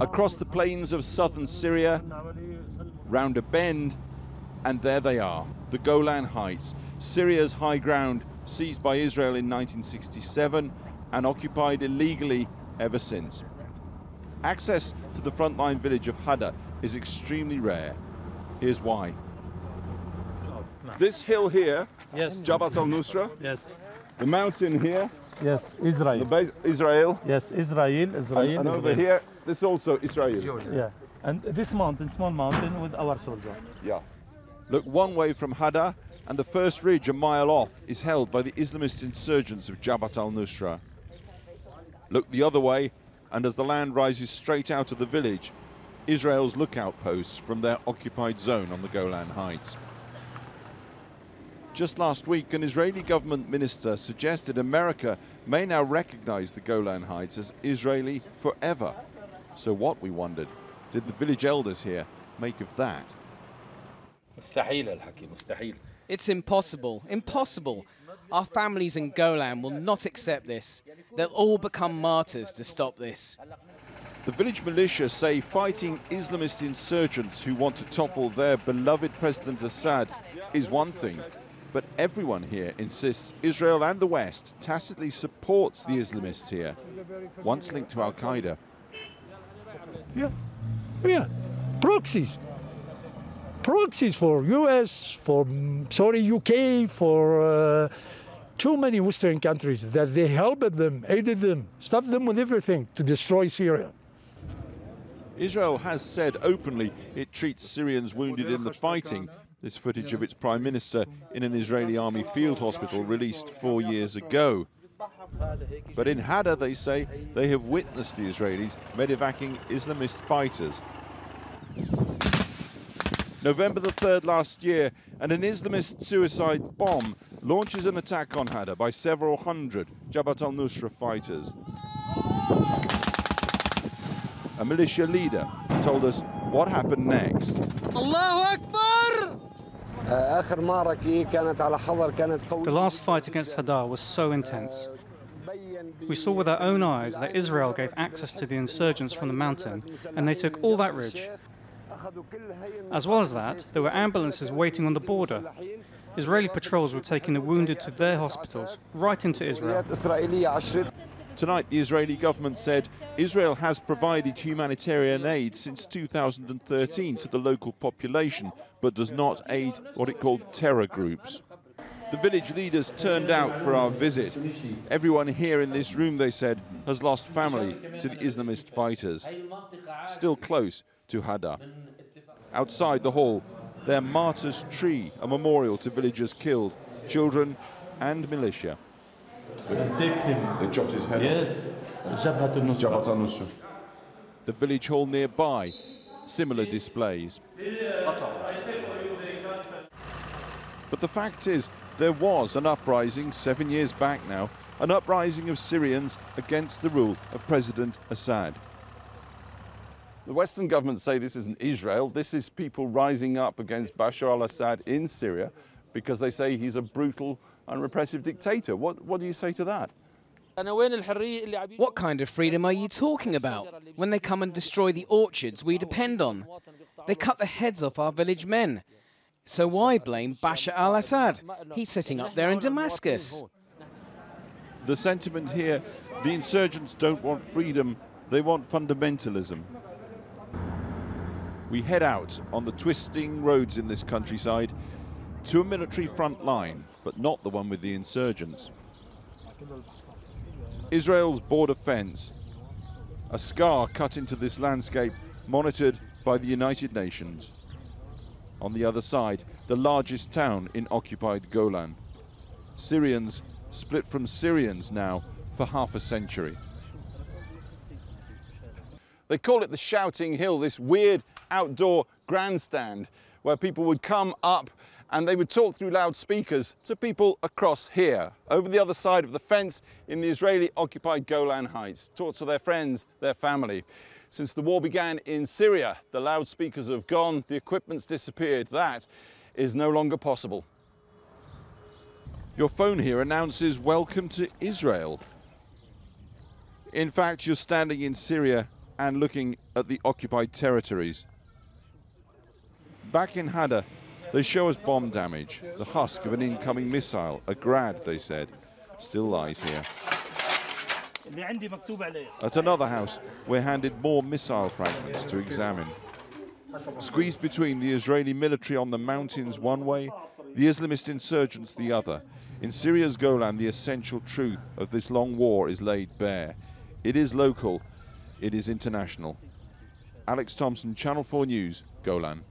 Across the plains of southern Syria, round a bend, and there they are, the Golan Heights, Syria's high ground seized by Israel in 1967 and occupied illegally ever since. Access to the frontline village of Hada is extremely rare. Here's why. This hill here, yes, Jabhat al-Nusra, yes. The mountain here, yes, Israel. The base, Israel. Yes, Israel. And over here, this also Israel. Yeah, and this mountain, small mountain with our soldier. Yeah. Look one way from Hada, and the first ridge a mile off is held by the Islamist insurgents of Jabhat al-Nusra. Look the other way, and as the land rises straight out of the village, Israel's lookout posts from their occupied zone on the Golan Heights. Just last week, an Israeli government minister suggested America may now recognize the Golan Heights as Israeli forever. So what, we wondered, did the village elders here make of that? It's impossible, impossible. Our families in Golan will not accept this. They'll all become martyrs to stop this. The village militia say fighting Islamist insurgents who want to topple their beloved President Assad is one thing, but everyone here insists Israel and the West tacitly supports the Islamists here, once linked to Al-Qaeda. Yeah, proxies. Proxies for US, for, UK, for too many Western countries that they helped them, aided them, stopped them with everything to destroy Syria. Israel has said openly it treats Syrians wounded in the fighting. This footage of its prime minister in an Israeli army field hospital released 4 years ago. But in Hada, they say they have witnessed the Israelis medevacing Islamist fighters. November the 3rd last year, and an Islamist suicide bomb launches an attack on Hada by several hundred Jabhat al-Nusra fighters. A militia leader told us what happened next. Allahu Akbar! The last fight against Hada was so intense. We saw with our own eyes that Israel gave access to the insurgents from the mountain, and they took all that ridge. As well as that, there were ambulances waiting on the border. Israeli patrols were taking the wounded to their hospitals, right into Israel. Tonight, the Israeli government said Israel has provided humanitarian aid since 2013 to the local population, but does not aid what it called terror groups. The village leaders turned out for our visit. Everyone here in this room, they said, has lost family to the Islamist fighters. Still close to Hada. Outside the hall, their martyrs' tree, a memorial to villagers killed, children and militia. They chopped his head off. Jabhat al-Nusra. The village hall nearby, similar displays. But the fact is, there was an uprising 7 years back now, an uprising of Syrians against the rule of President Assad. The Western governments say this isn't Israel, this is people rising up against Bashar al-Assad in Syria because they say he's a brutal and repressive dictator. What do you say to that? What kind of freedom are you talking about when they come and destroy the orchards we depend on? They cut the heads off our village men. So why blame Bashar al-Assad? He's sitting up there in Damascus. The sentiment here, the insurgents don't want freedom, they want fundamentalism. We head out on the twisting roads in this countryside to a military front line, but not the one with the insurgents. Israel's border fence, a scar cut into this landscape, monitored by the United Nations. On the other side, the largest town in occupied Golan. Syrians split from Syrians now for half a century. They call it the Shouting Hill, this weird outdoor grandstand where people would come up and they would talk through loudspeakers to people across here, over the other side of the fence in the Israeli-occupied Golan Heights, talk to their friends, their family. Since the war began in Syria, the loudspeakers have gone, the equipment's disappeared. That is no longer possible. Your phone here announces welcome to Israel. In fact, you're standing in Syria and looking at the occupied territories. Back in Hada, they show us bomb damage. The husk of an incoming missile, a Grad, they said, still lies here. At another house, we're handed more missile fragments to examine. Squeezed between the Israeli military on the mountains one way, the Islamist insurgents the other. In Syria's Golan, the essential truth of this long war is laid bare. It is local, it is international. Alex Thomson, Channel 4 News, Golan.